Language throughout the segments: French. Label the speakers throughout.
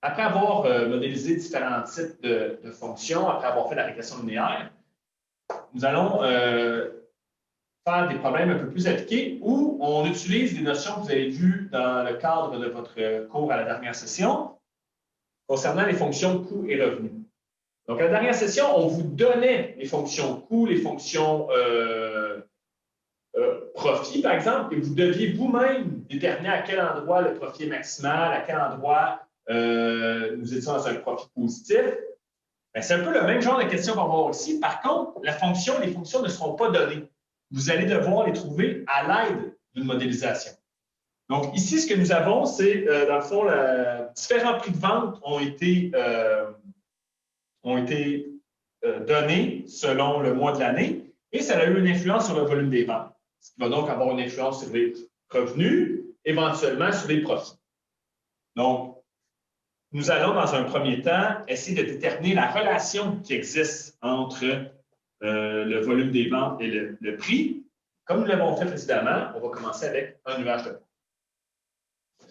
Speaker 1: après avoir modélisé différents types de fonctions, après avoir fait la régression linéaire, nous allons faire des problèmes un peu plus appliqués où on utilise des notions que vous avez vues dans le cadre de votre cours à la dernière session concernant les fonctions coût et revenu. Donc, à la dernière session, on vous donnait les fonctions coût, les fonctions profit, par exemple, et vous deviez vous-même déterminer à quel endroit le profit est maximal, à quel endroit nous étions dans un profit positif. C'est un peu le même genre de question qu'on va voir ici. Par contre, les fonctions ne seront pas données. Vous allez devoir les trouver à l'aide d'une modélisation. Donc, ici, ce que nous avons, c'est, dans le fond, différents prix de vente ont été donnés selon le mois de l'année et ça a eu une influence sur le volume des ventes, ce qui va donc avoir une influence sur les revenus, éventuellement sur les profits. Donc, nous allons, dans un premier temps, essayer de déterminer la relation qui existe entre le volume des ventes et le prix. Comme nous l'avons fait précédemment, on va commencer avec un nuage de points.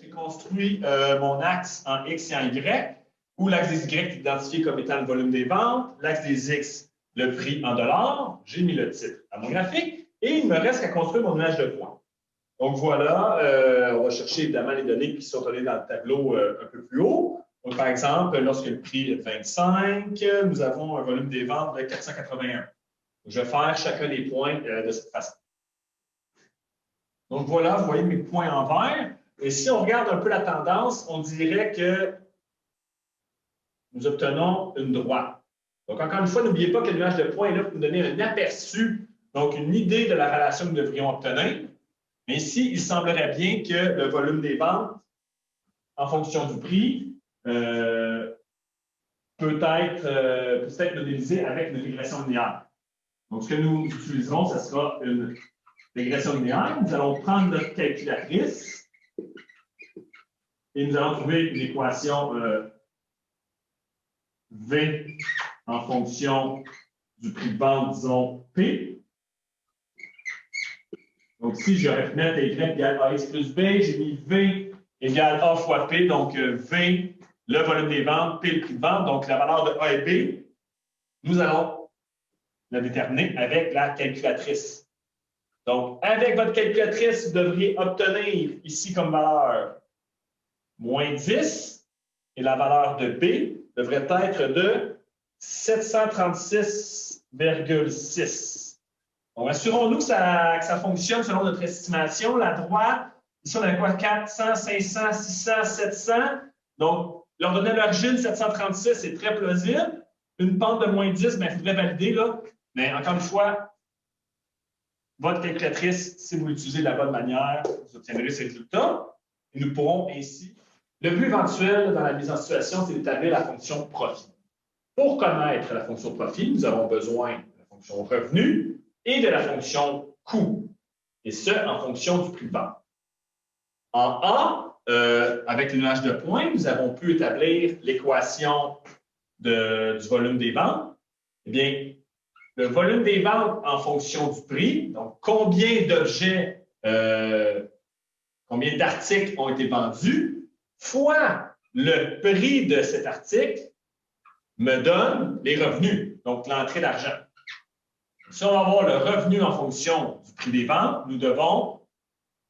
Speaker 1: J'ai construit mon axe en X et en Y, où l'axe des Y est identifié comme étant le volume des ventes, l'axe des X, le prix en dollars. J'ai mis le titre à mon graphique et il me reste qu'à construire mon nuage de points. Donc voilà, on va chercher évidemment les données qui sont données dans le tableau un peu plus haut. Donc, par exemple, lorsque le prix est 25, nous avons un volume des ventes de 481. Je vais faire chacun des points de cette façon. Donc voilà, vous voyez mes points en vert. Et si on regarde un peu la tendance, on dirait que nous obtenons une droite. Donc, encore une fois, n'oubliez pas que le nuage de points est là pour nous donner un aperçu, donc une idée de la relation que nous devrions obtenir. Mais ici, il semblerait bien que le volume des ventes, en fonction du prix, peut être modélisé avec une régression linéaire. Donc, ce que nous utiliserons, ce sera une régression linéaire. Nous allons prendre notre calculatrice et nous allons trouver une équation V en fonction du prix de vente, disons P. Donc, ici, j'aurais pu mettre Y égale AX plus B. J'ai mis V égale A fois P. Donc, V, le volume des ventes, P, le prix de vente. Donc, la valeur de A et B, nous allons la déterminer avec la calculatrice. Donc, avec votre calculatrice, vous devriez obtenir ici comme valeur moins 10 et la valeur de B devrait être de 736,6. Donc, assurons-nous que ça fonctionne selon notre estimation. La droite, ici, on a quoi? 400, 500, 600, 700. Donc, l'ordonnée à l'origine, 736, c'est très plausible. Une pente de moins 10, il faudrait valider, là. Mais encore une fois, votre calculatrice, si vous l'utilisez de la bonne manière, vous obtiendrez ces résultats. Et nous pourrons ainsi. Le but éventuel dans la mise en situation, c'est d'établir la fonction profit. Pour connaître la fonction profit, nous avons besoin de la fonction revenu et de la fonction coût, et ce, en fonction du prix de vente. En A, avec le nuage de points, nous avons pu établir l'équation du volume des ventes. Eh bien, le volume des ventes en fonction du prix, donc combien d'objets, combien d'articles ont été vendus, fois le prix de cet article, me donne les revenus, donc l'entrée d'argent. Si on va avoir le revenu en fonction du prix des ventes, nous devons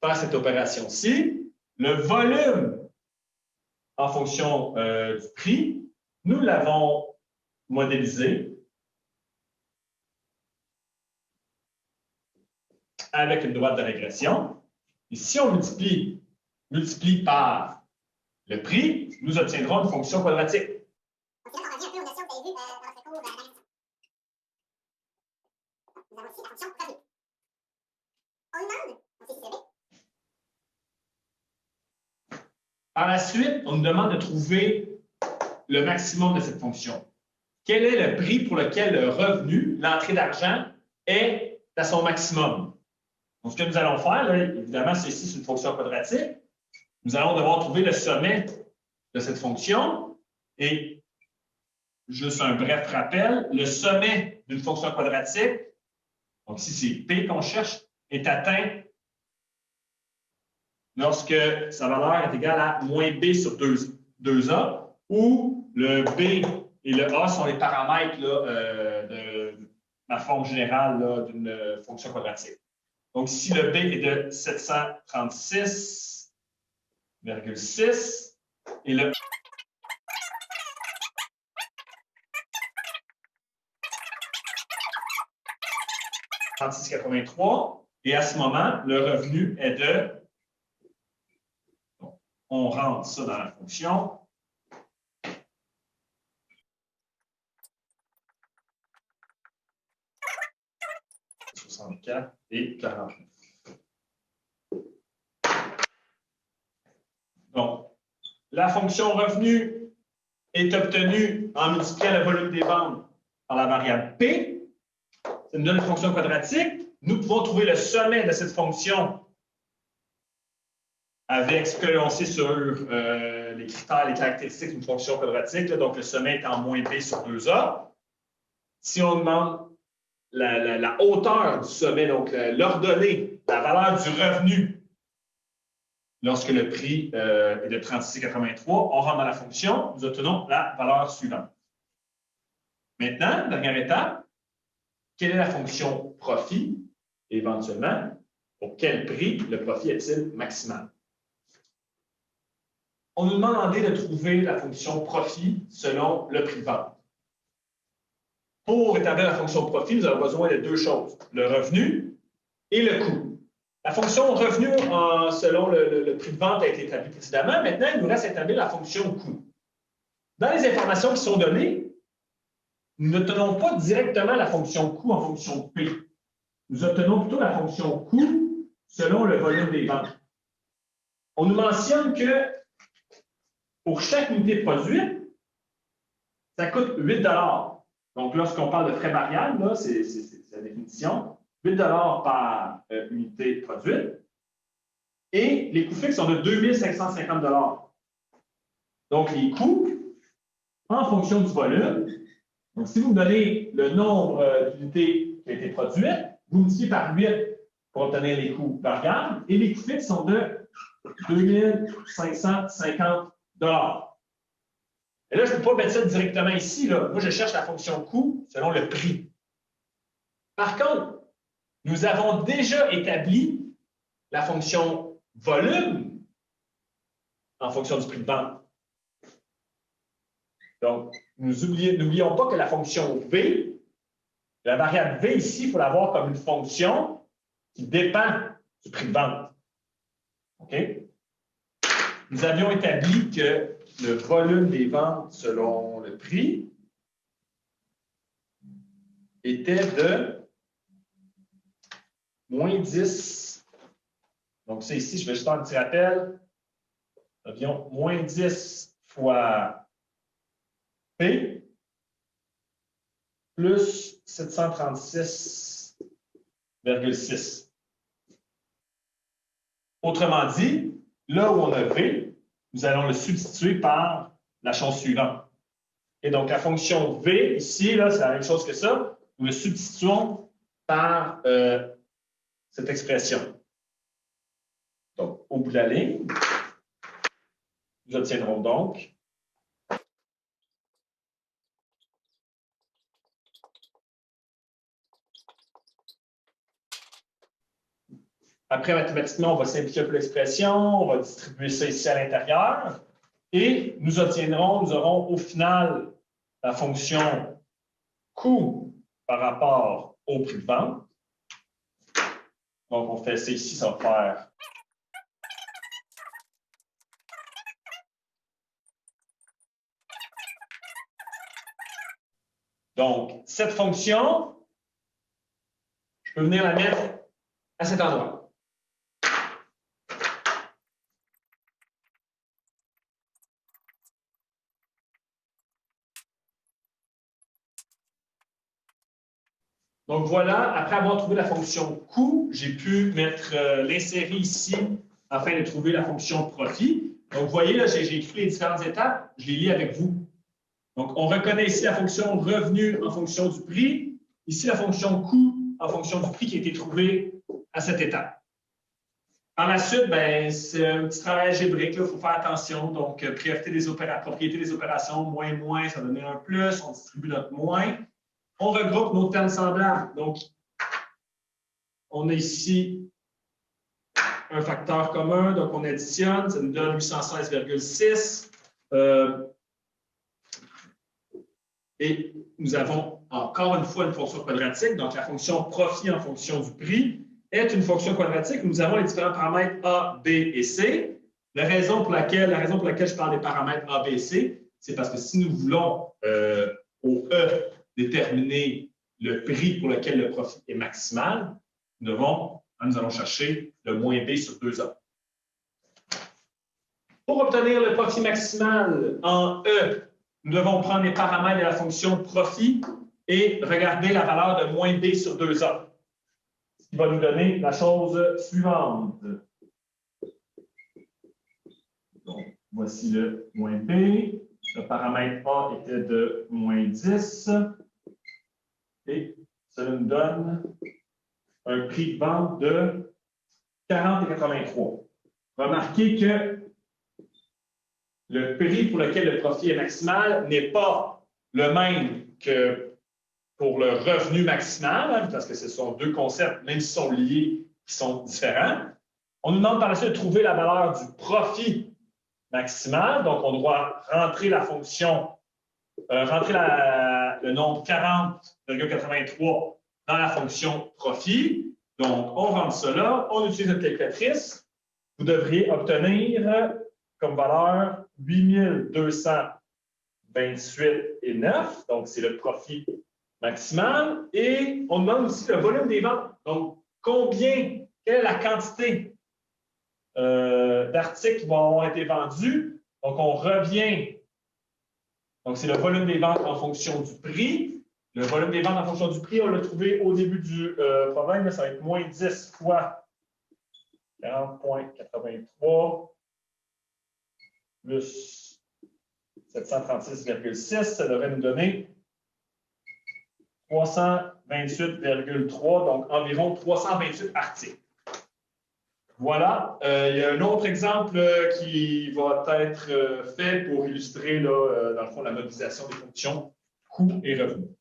Speaker 1: faire cette opération-ci. Le volume en fonction du prix, nous l'avons modélisé avec une droite de régression. Et si on multiplie par le prix, nous obtiendrons une fonction quadratique. Par la suite, on nous demande de trouver le maximum de cette fonction. Quel est le prix pour lequel le revenu, l'entrée d'argent, est à son maximum? Donc, ce que nous allons faire, là, évidemment, c'est ici une fonction quadratique. Nous allons devoir trouver le sommet de cette fonction. Et, juste un bref rappel, le sommet d'une fonction quadratique, donc ici c'est P qu'on cherche, est atteint lorsque sa valeur est égale à moins B sur 2A. où le B et le A sont les paramètres là, de la forme générale d'une fonction quadratique. Donc, si le B est de 736,6 et le 36,83, et à ce moment, le revenu est de, on rentre ça dans la fonction, et 49. Donc, la fonction revenu est obtenue en multipliant le volume des ventes par la variable P. Ça nous donne une fonction quadratique. Nous pouvons trouver le sommet de cette fonction avec ce que l'on sait sur les critères, les caractéristiques d'une fonction quadratique. Là, donc, le sommet est en moins B sur 2A. Si on demande la hauteur du sommet, donc l'ordonnée, la valeur du revenu, lorsque le prix est de 36,83, on rentre dans la fonction, nous obtenons la valeur suivante. Maintenant, dernière étape, quelle est la fonction profit? Éventuellement, pour quel prix le profit est-il maximal? On nous demandait de trouver la fonction profit selon le prix de vente. Pour établir la fonction profit, nous avons besoin de deux choses, le revenu et le coût. La fonction revenu selon le prix de vente a été établie précédemment. Maintenant, il nous reste à établir la fonction coût. Dans les informations qui sont données, nous n'obtenons pas directement la fonction coût en fonction P. Nous obtenons plutôt la fonction coût selon le volume des ventes. On nous mentionne que pour chaque unité produite, ça coûte 8 $. Donc, lorsqu'on parle de frais variables, c'est la définition, 8 $ par unité produite. Et les coûts fixes sont de 2 550 $. Donc, les coûts, en fonction du volume, donc si vous me donnez le nombre d'unités qui a été produite, vous multipliez par 8 pour obtenir les coûts variables, et les coûts fixes sont de 2 550 $. Et là, je ne peux pas mettre ça directement ici. Là. Moi, je cherche la fonction coût selon le prix. Par contre, nous avons déjà établi la fonction volume en fonction du prix de vente. Donc, n'oublions pas que la fonction V, la variable V ici, il faut l'avoir comme une fonction qui dépend du prix de vente. OK? Nous avions établi que le volume des ventes selon le prix était de moins 10. Donc, c'est ici, je vais juste faire un petit rappel. Nous avions moins 10 fois P plus 736,6. Autrement dit, là où on a V, nous allons le substituer par la chose suivante. Et donc, la fonction V, ici, c'est la même chose que ça. Nous le substituons par cette expression. Donc, au bout de la ligne, nous obtiendrons donc après, mathématiquement, on va simplifier un peu l'expression, on va distribuer ça ici à l'intérieur, et nous aurons au final la fonction coût par rapport au prix de vente. Donc, on fait ça ici, ça va faire donc, cette fonction, je peux venir la mettre à cet endroit. Donc voilà, après avoir trouvé la fonction coût, j'ai pu l'insérer ici afin de trouver la fonction profit. Donc vous voyez, là, j'ai écrit les différentes étapes, je les lis avec vous. Donc on reconnaît ici la fonction revenu en fonction du prix, ici la fonction coût en fonction du prix qui a été trouvé à cette étape. Par la suite, ben, c'est un petit travail algébrique, il faut faire attention. Donc, propriété des opérations, moins, moins, ça va donner un plus, on distribue notre moins. On regroupe nos termes semblables. Donc, on a ici un facteur commun, donc on additionne, ça nous donne 816,6. Et nous avons encore une fois une fonction quadratique, donc la fonction profit en fonction du prix est une fonction quadratique. Nous avons les différents paramètres A, B et C. La raison pour laquelle je parle des paramètres A, B et C, c'est parce que si nous voulons au E déterminer le prix pour lequel le profit est maximal, nous allons chercher le moins B sur 2A. Pour obtenir le profit maximal en E, nous devons prendre les paramètres de la fonction profit et regarder la valeur de moins B sur 2A. Ce qui va nous donner la chose suivante. Donc, voici le moins B. Le paramètre A était de moins 10. Et cela nous donne un prix de vente de 40,83. Remarquez que le prix pour lequel le profit est maximal n'est pas le même que pour le revenu maximal, hein, parce que ce sont deux concepts, même s'ils sont liés, qui sont différents. On nous demande par la suite de trouver la valeur du profit maximal. Donc, on doit rentrer la fonction, le nombre 40,83 dans la fonction profit. Donc, on rentre cela, on utilise notre calculatrice. Vous devriez obtenir comme valeur 8228,9. Donc, c'est le profit maximal. Et on demande aussi le volume des ventes. Donc, quelle est la quantité d'articles qui vont avoir été vendus. Donc, on revient. Donc, c'est le volume des ventes en fonction du prix. Le volume des ventes en fonction du prix, on l'a trouvé au début du problème. Là, ça va être moins 10 fois 40,83 plus 736,6. Ça devrait nous donner 328,3, donc environ 328 articles. Voilà. Il y a un autre exemple qui va être fait pour illustrer, là, dans le fond, la modélisation des fonctions coûts et revenus.